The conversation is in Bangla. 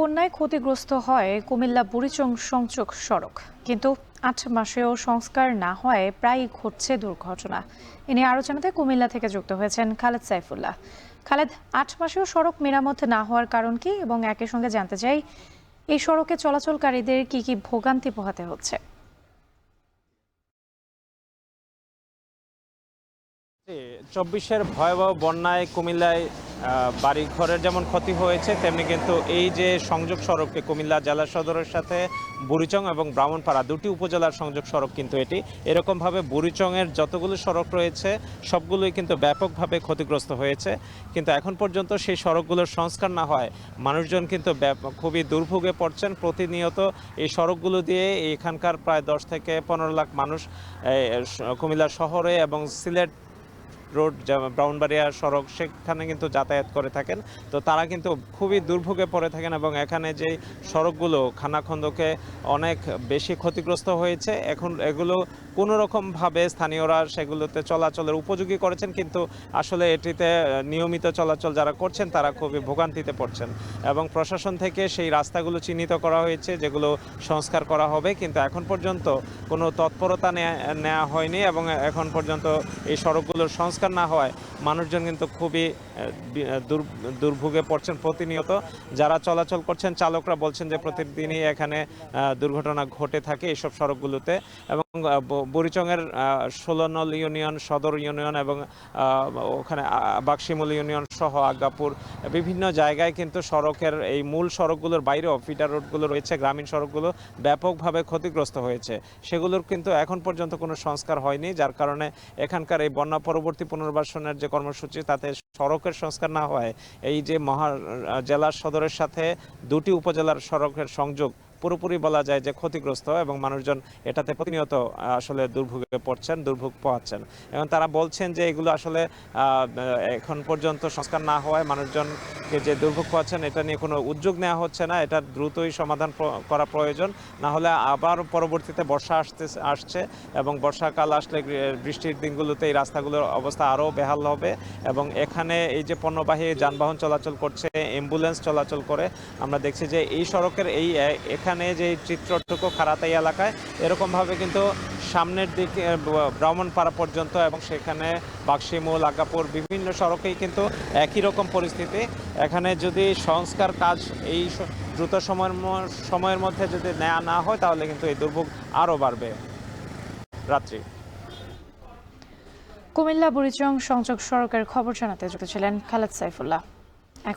বন্যায় ক্ষতিগ্রস্ত হয় কুমিল্লা বুড়িচং সংযোগ সড়ক, কিন্তু ৮ মাসেও সংস্কার না হওয়ায় প্রায়ই ঘটছে দুর্ঘটনা। এ নিয়ে আরো জানাতে কুমিল্লা থেকে যুক্ত হয়েছেন খালেদ সাইফুল্লাহ। খালেদ, ৮ মাসেও সড়ক মেরামত না হওয়ার কারণ কি, এবং একই সঙ্গে জানতে চাই এই সড়কে চলাচলকারীদের কি কি ভোগান্তি পোহাতে হচ্ছে? ২৪-এর ভয়াবহ বন্যায় কুমিল্লায় বাড়িঘরের যেমন ক্ষতি হয়েছে, তেমনি কিন্তু এই যে সংযোগ সড়কে কুমিল্লা জেলা সদরের সাথে বুড়িচং এবং ব্রাহ্মণপাড়া দুটি উপজেলার সংযোগ সড়ক কিন্তু এটি। এরকমভাবে বুড়িচংয়ের যতগুলো সড়ক রয়েছে সবগুলোই কিন্তু ব্যাপকভাবে ক্ষতিগ্রস্ত হয়েছে। কিন্তু এখন পর্যন্ত সেই সড়কগুলোর সংস্কার না হয় মানুষজন কিন্তু খুবই দুর্ভোগে পড়ছেন। প্রতিনিয়ত এই সড়কগুলো দিয়ে এখানকার প্রায় ১০ থেকে ১৫ লাখ মানুষ কুমিল্লা শহরে এবং সিলেট রোড ব্রাহ্মণবাড়িয়া সড়ক সেখানে কিন্তু যাতায়াত করে থাকেন। তো তারা কিন্তু খুবই দুর্ভোগে পড়ে থাকেন এবং এখানে যে সড়কগুলো খানাখন্দকে অনেক বেশি ক্ষতিগ্রস্ত হয়েছে, এখন এগুলো কোনো রকমভাবে স্থানীয়রা সেগুলোতে চলাচলের উপযোগী করেছেন, কিন্তু আসলে এটিতে নিয়মিত চলাচল যারা করছেন তারা খুবই ভোগান্তিতে পড়ছেন। এবং প্রশাসন থেকে সেই রাস্তাগুলো চিহ্নিত করা হয়েছে যেগুলো সংস্কার করা হবে, কিন্তু এখন পর্যন্ত কোনো তৎপরতা নেওয়া হয়নি এবং এখন পর্যন্ত এই সড়কগুলোর সংস্কার না হওয়ায় মানুষজন কিন্তু খুবই দুর্ভোগে পড়ছেন প্রতিনিয়ত। যারা চলাচল করছেন চালকরা বলছেন যে প্রতিদিনই এখানে দুর্ঘটনা ঘটে থাকে এইসব সড়কগুলোতে। এবং বুড়িচংয়ের ১৬ নং ইউনিয়ন, সদর ইউনিয়ন এবং ওখানে বাক্সিমূল ইউনিয়ন সহ আজ্ঞাপুর বিভিন্ন জায়গায় কিন্তু সড়কের এই মূল সড়কগুলোর বাইরেও ফিডার রোডগুলো রয়েছে, গ্রামীণ সড়কগুলো ব্যাপকভাবে ক্ষতিগ্রস্ত হয়েছে। সেগুলোর কিন্তু এখন পর্যন্ত কোনো সংস্কার হয়নি, যার কারণে এখানকার এই বন্যা পরবর্তী পুনর্বাসনের যে কর্মসূচি তাতে সড়কের সংস্কার না হয় এই যে জেলার সদরের সাথে দুটি উপজেলার সড়কের সংযোগ পুরোপুরি বলা যায় যে ক্ষতিগ্রস্ত এবং মানুষজন এটাতে প্রতিনিয়ত আসলে দুর্ভোগে পড়ছেন, দুর্ভোগ পোহাচ্ছেন। এবং তারা বলছেন যে এগুলো আসলে এখন পর্যন্ত সংস্কার না হওয়ায় মানুষজনকে যে দুর্ভোগ পোহাচ্ছেন এটা নিয়ে কোনো উদ্যোগ নেওয়া হচ্ছে না। এটা দ্রুতই সমাধান করা প্রয়োজন, না হলে আবার পরবর্তীতে বর্ষা আসছে এবং বর্ষাকাল আসলে বৃষ্টির দিনগুলোতে এই রাস্তাগুলোর অবস্থা আরও বেহাল হবে। এবং এখানে এই যে পণ্যবাহী যানবাহন চলাচল করছে, অ্যাম্বুলেন্স চলাচল করে, আমরা দেখছি যে এই সড়কের এখানে যে চিত্রটুকু খারাতাই এলাকায় এরকমভাবে কিন্তু সামনের দিকে ব্রাহ্মণপাড়া পর্যন্ত এবং সেখানে বাক্সিমূল, আজ্ঞাপুর বিভিন্ন সড়কেই কিন্তু একই রকম পরিস্থিতি। এখানে যদি সংস্কার কাজ এই দ্রুত সময়ের মধ্যে যদি নেওয়া না হয় তাহলে কিন্তু এই দুর্ভোগ আরও বাড়বে। রাত্রি কুমিল্লা বুড়িচং সংযোগ সড়কের খবর জানাতে যুক্ত ছিলেন খালেদ সাইফুল্লাহ।